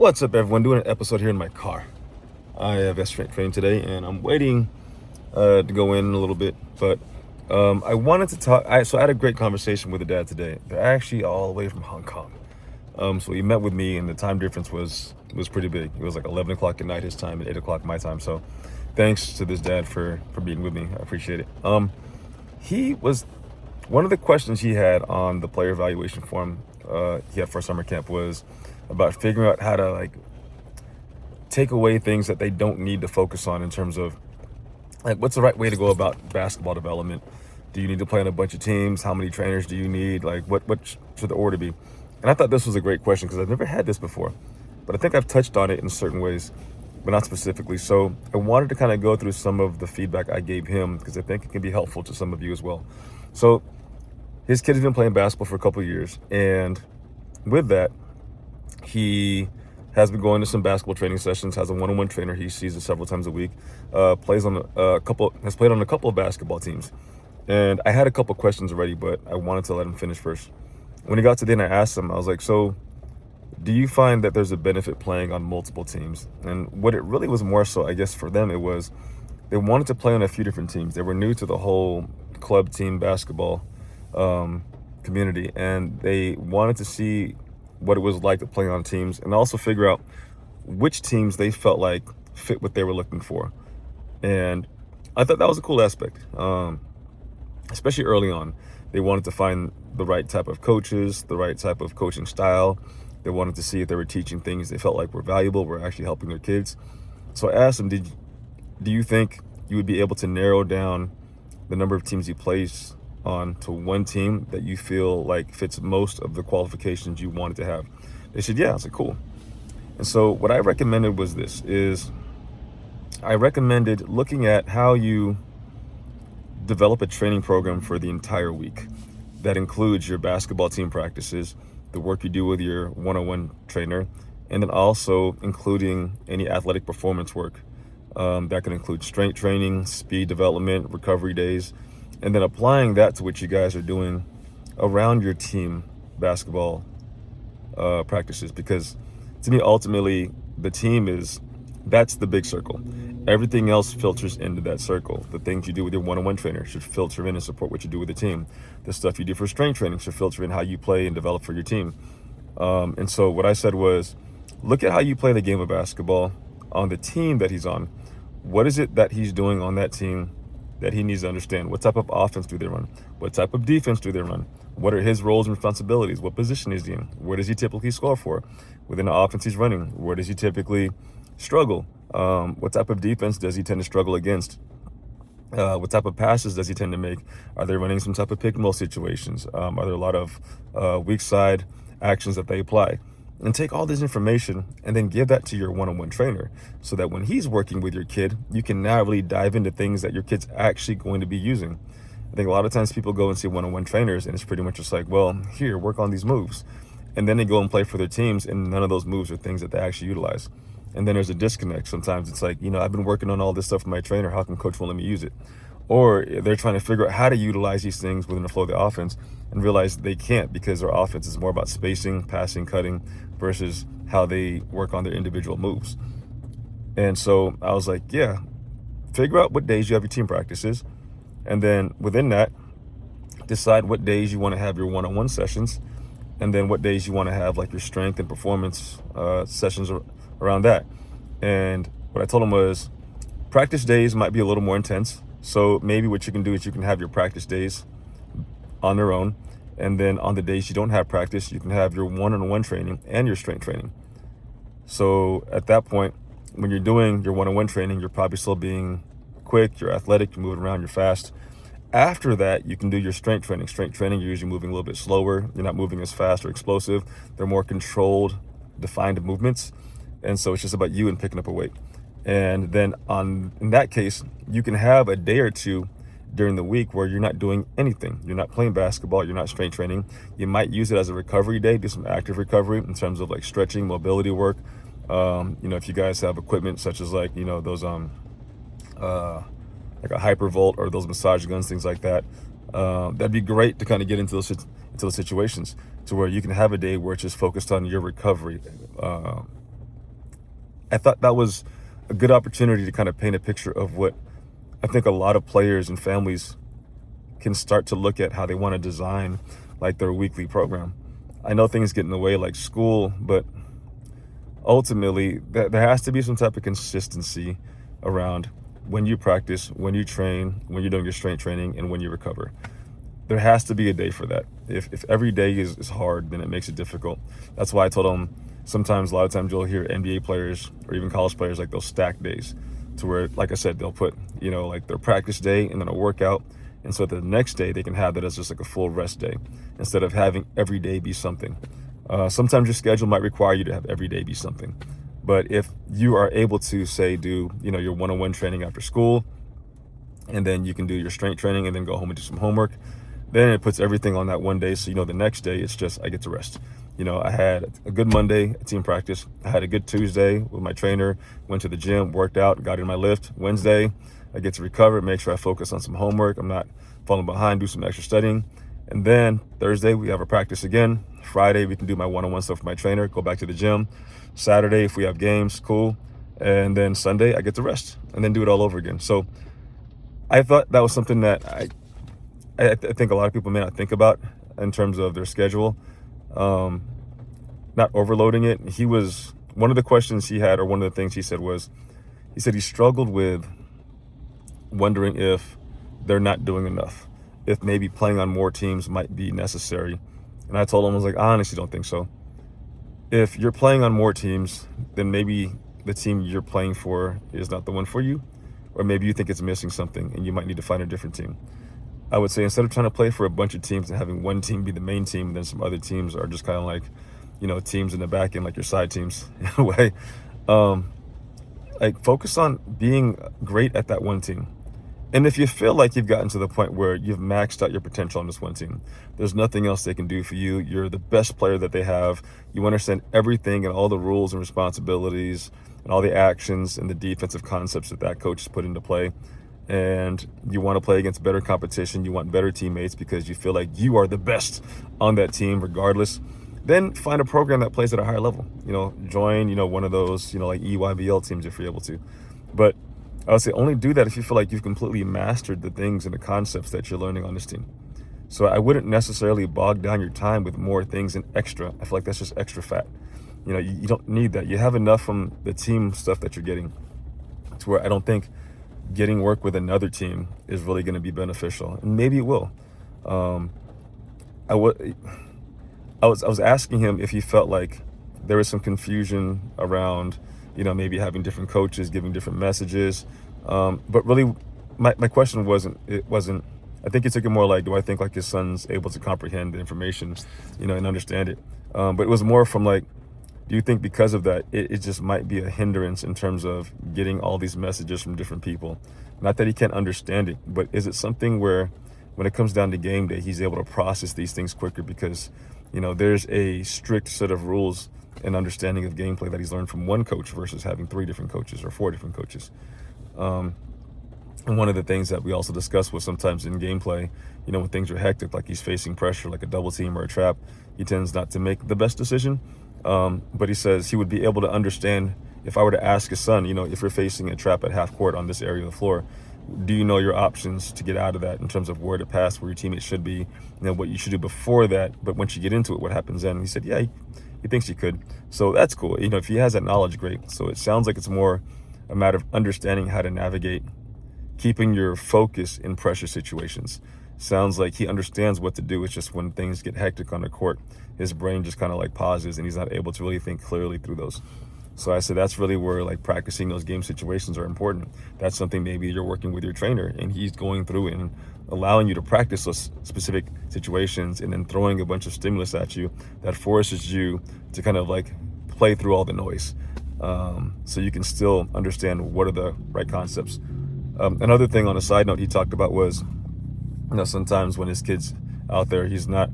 What's up, everyone? Doing an episode here in my car. I have strength training today, and I'm waiting to go in a little bit. But I wanted to talk. So I had a great conversation with the dad today. They're actually all the way from Hong Kong. So he met with me, and the time difference was pretty big. It was like 11 o'clock at night his time and 8 o'clock my time. So thanks to this dad for being with me. I appreciate it. He was one of the questions he had on the player evaluation form he had for summer camp was about figuring out how to take away things that they don't need to focus on in terms of what's the right way to go about basketball development. Do you need to play on a bunch of teams? How many trainers do you need? What should the order be? And I thought this was a great question because I've never had this before, but I think I've touched on it in certain ways, but not specifically. So I wanted to kind of go through some of the feedback I gave him because I think it can be helpful to some of you as well. So his kid has been playing basketball for a couple of years, and with that, he has been going to some basketball training sessions, has a one-on-one trainer he sees it several times a week, has played on a couple of basketball teams. And I had a couple questions already, but I wanted to let him finish first. When he got to the end, I asked him, I was like, so do you find that there's a benefit playing on multiple teams? And what it really was more so, I guess for them, it was they wanted to play on a few different teams. They were new to the whole club team basketball community, and they wanted to see what it was like to play on teams and also figure out which teams they felt like fit what they were looking for. And I thought that was a cool aspect, especially early on. They wanted to find the right type of coaches, the right type of coaching style. They wanted to see if they were teaching things they felt like were valuable, were actually helping their kids. So I asked them, do you think you would be able to narrow down the number of teams you place on to one team that you feel like fits most of the qualifications you wanted to have? They said, yeah. I said, cool. And so what I recommended was I recommended looking at how you develop a training program for the entire week that includes your basketball team practices, the work you do with your one-on-one trainer, and then also including any athletic performance work. That can include strength training, speed development, recovery days, and then applying that to what you guys are doing around your team basketball practices. Because to me, ultimately, the team that's the big circle. Everything else filters into that circle. The things you do with your one-on-one trainer should filter in and support what you do with the team. The stuff you do for strength training should filter in how you play and develop for your team. And so what I said was, look at how you play the game of basketball on the team that he's on. What is it that he's doing on that team that he needs to understand? What type of offense do they run? What type of defense do they run? What are his roles and responsibilities? What position is he in? Where does he typically score for? Within the offense he's running, where does he typically struggle? What type of defense does he tend to struggle against? What type of passes does he tend to make? Are they running some type of pick and roll situations? Are there a lot of weak side actions that they apply? And take all this information and then give that to your one-on-one trainer so that when he's working with your kid, you can now really dive into things that your kid's actually going to be using. I think a lot of times people go and see one-on-one trainers and it's pretty much just like, well, here, work on these moves. And then they go and play for their teams and none of those moves are things that they actually utilize. And then there's a disconnect. Sometimes it's like, I've been working on all this stuff with my trainer. How come coach won't let me use it? Or they're trying to figure out how to utilize these things within the flow of the offense and realize they can't because their offense is more about spacing, passing, cutting versus how they work on their individual moves. And so I was like, yeah, figure out what days you have your team practices. And then within that, decide what days you want to have your one-on-one sessions. And then what days you want to have like your strength and performance sessions around that. And what I told him was practice days might be a little more intense. So maybe what you can do is you can have your practice days on their own. And then on the days you don't have practice, you can have your one-on-one training and your strength training. So at that point, when you're doing your one-on-one training, you're probably still being quick, you're athletic, you're moving around, you're fast. After that, you can do your strength training. Strength training, you're usually moving a little bit slower. You're not moving as fast or explosive. They're more controlled, defined movements. And so it's just about you and picking up a weight. And then in that case, you can have a day or two during the week where you're not doing anything. You're not playing basketball, you're not strength training. You might use it as a recovery day, do some active recovery in terms of like stretching, mobility work. If you guys have equipment such as like, those like a Hypervolt or those massage guns, things like that, that'd be great to kind of get into those situations to where you can have a day where it's just focused on your recovery I thought that was a good opportunity to kind of paint a picture of what I think a lot of players and families can start to look at how they want to design like their weekly program. I know things get in the way like school, but ultimately there has to be some type of consistency around when you practice, when you train, when you're doing your strength training, and when you recover. There has to be a day for that. If every day is hard, then it makes it difficult. That's why I told them sometimes, a lot of times you'll hear NBA players or even college players, like they'll stack days to where, like I said, they'll put, like their practice day and then a workout. And so the next day they can have that as just like a full rest day instead of having every day be something. Sometimes your schedule might require you to have every day be something. But if you are able to, say, do, your one-on-one training after school, and then you can do your strength training and then go home and do some homework, then it puts everything on that one day. So, the next day it's just, I get to rest. I had a good Monday at team practice. I had a good Tuesday with my trainer, went to the gym, worked out, got in my lift. Wednesday, I get to recover, make sure I focus on some homework. I'm not falling behind, do some extra studying. And then Thursday, we have a practice again. Friday, we can do my one-on-one stuff with my trainer, go back to the gym. Saturday, if we have games, cool. And then Sunday, I get to rest and then do it all over again. So I thought that was something that I think a lot of people may not think about in terms of their schedule, not overloading it. One of the questions he had, or one of the things he said was, he struggled with wondering if they're not doing enough, if maybe playing on more teams might be necessary. And I told him, I was like, I honestly don't think so. If you're playing on more teams, then maybe the team you're playing for is not the one for you, or maybe you think it's missing something and you might need to find a different team. I would say instead of trying to play for a bunch of teams and having one team be the main team, and then some other teams are just kind of like, teams in the back end, like your side teams in a way. Like focus on being great at that one team. And if you feel like you've gotten to the point where you've maxed out your potential on this one team, there's nothing else they can do for you. You're the best player that they have. You understand everything and all the rules and responsibilities and all the actions and the defensive concepts that coach has put into play. And you want to play against better competition. You want better teammates because you feel like you are the best on that team regardless. Then find a program that plays at a higher level. Join, one of those, like EYBL teams if you're able to. But I would say only do that if you feel like you've completely mastered the things and the concepts that you're learning on this team. So I wouldn't necessarily bog down your time with more things and extra. I feel like that's just extra fat. You don't need that. You have enough from the team stuff that you're getting to where I don't think getting work with another team is really going to be beneficial. And maybe it will. I was asking him if he felt like there was some confusion around maybe having different coaches giving different messages. But really, my question wasn't, I think he took it more like, do I think like his son's able to comprehend the information, and understand it? But it was more from like, do you think because of that, it just might be a hindrance in terms of getting all these messages from different people? Not that he can't understand it, but is it something where when it comes down to game day, he's able to process these things quicker because, there's a strict set of rules and understanding of gameplay that he's learned from one coach versus having 3 different coaches or 4 different coaches. And one of the things that we also discussed was sometimes in gameplay, when things are hectic, like he's facing pressure, like a double team or a trap, he tends not to make the best decision. But he says he would be able to understand if I were to ask his son, if you're facing a trap at half court on this area of the floor, do you know your options to get out of that in terms of where to pass, where your teammates should be, what you should do before that, but once you get into it, what happens then? And he said, yeah, he thinks he could. So that's cool. If he has that knowledge, great. So it sounds like it's more a matter of understanding how to navigate, keeping your focus in pressure situations. Sounds like he understands what to do. It's just when things get hectic on the court, his brain just kind of like pauses and he's not able to really think clearly through those. So I said, that's really where like practicing those game situations are important. That's something maybe you're working with your trainer and he's going through and allowing you to practice those specific situations and then throwing a bunch of stimulus at you that forces you to kind of like play through all the noise. So you can still understand what are the right concepts. Another thing on a side note he talked about was, sometimes when his kid's out there, he's not,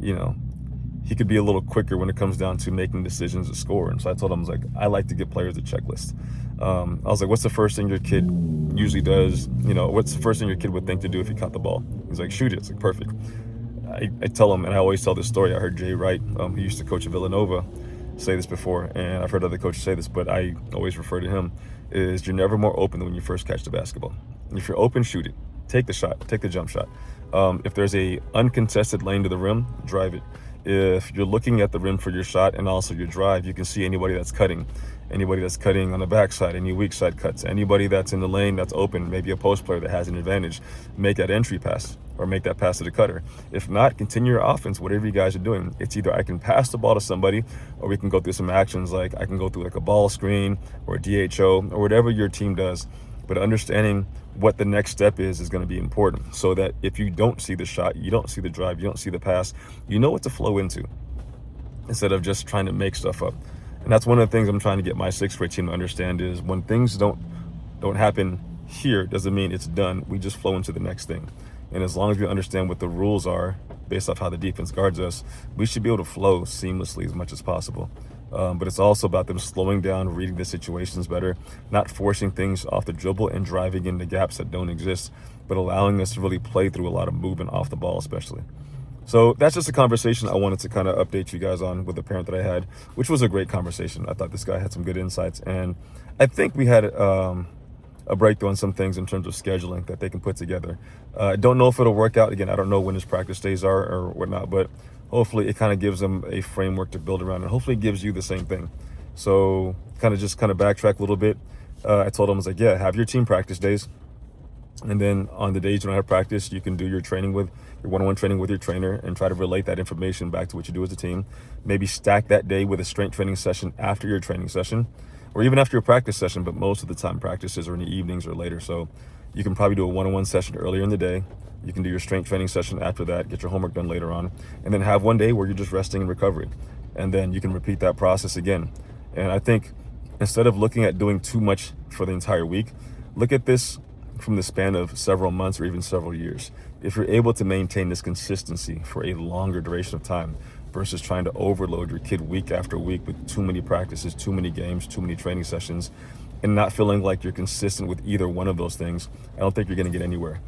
he could be a little quicker when it comes down to making decisions to score. And so I told him, I like to give players a checklist. I was like, what's the first thing your kid usually does? What's the first thing your kid would think to do if he caught the ball? He's like, shoot it. It's like, perfect. I tell him, and I always tell this story. I heard Jay Wright, who used to coach at Villanova, say this before, and I've heard other coaches say this, but I always refer to him, is you're never more open than when you first catch the basketball. If you're open, shoot it. Take the shot. Take the jump shot. If there's a uncontested lane to the rim, drive it. If you're looking at the rim for your shot and also your drive, you can see anybody that's cutting on the backside, any weak side cuts, anybody that's in the lane that's open, maybe a post player that has an advantage, make that entry pass or make that pass to the cutter. If not, continue your offense, whatever you guys are doing. It's either I can pass the ball to somebody, or we can go through some actions like I can go through like a ball screen or a DHO or whatever your team does. But understanding what the next step is going to be important, so that if you don't see the shot, you don't see the drive, you don't see the pass, you know what to flow into instead of just trying to make stuff up. And that's one of the things I'm trying to get my sixth grade team to understand, is when things don't happen here, doesn't mean it's done. We just flow into the next thing. And as long as we understand what the rules are based off how the defense guards us, we should be able to flow seamlessly as much as possible. But it's also about them slowing down, reading the situations better, not forcing things off the dribble and driving into gaps that don't exist, but allowing us to really play through a lot of movement off the ball especially. So that's just a conversation I wanted to kind of update you guys on with the parent that I had, which was a great conversation. I thought this guy had some good insights, and I think we had a breakthrough on some things in terms of scheduling that they can put together. I don't know if it'll work out. Again, I don't know when his practice days are or whatnot, but hopefully it kind of gives them a framework to build around, and hopefully it gives you the same thing. So kind of backtrack a little bit. I told him, I was like, yeah, have your team practice days. And then on the days you don't have practice, you can do your one-on-one training with your trainer and try to relate that information back to what you do as a team. Maybe stack that day with a strength training session after your training session, or even after your practice session, but most of the time practices are in the evenings or later. So you can probably do a one-on-one session earlier in the day. You can do your strength training session after that, get your homework done later on, and then have one day where you're just resting and recovery. And then you can repeat that process again. And I think instead of looking at doing too much for the entire week, look at this from the span of several months or even several years. If you're able to maintain this consistency for a longer duration of time versus trying to overload your kid week after week with too many practices, too many games, too many training sessions, and not feeling like you're consistent with either one of those things, I don't think you're going to get anywhere.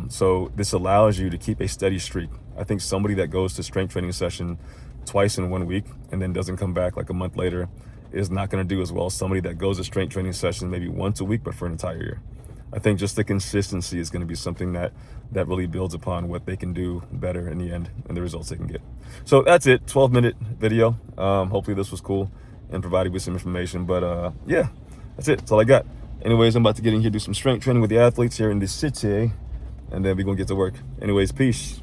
So this allows you to keep a steady streak. I think somebody that goes to strength training session twice in 1 week and then doesn't come back like a month later is not going to do as well as somebody that goes to strength training session maybe once a week but for an entire year. I think just the consistency is going to be something that really builds upon what they can do better in the end and the results they can get. So that's it, 12-minute video. Hopefully this was cool and provided with some information, but yeah, that's it. That's all I got. Anyways, I'm about to get in here, do some strength training with the athletes here in the city, and then we're going to get to work. Anyways, peace.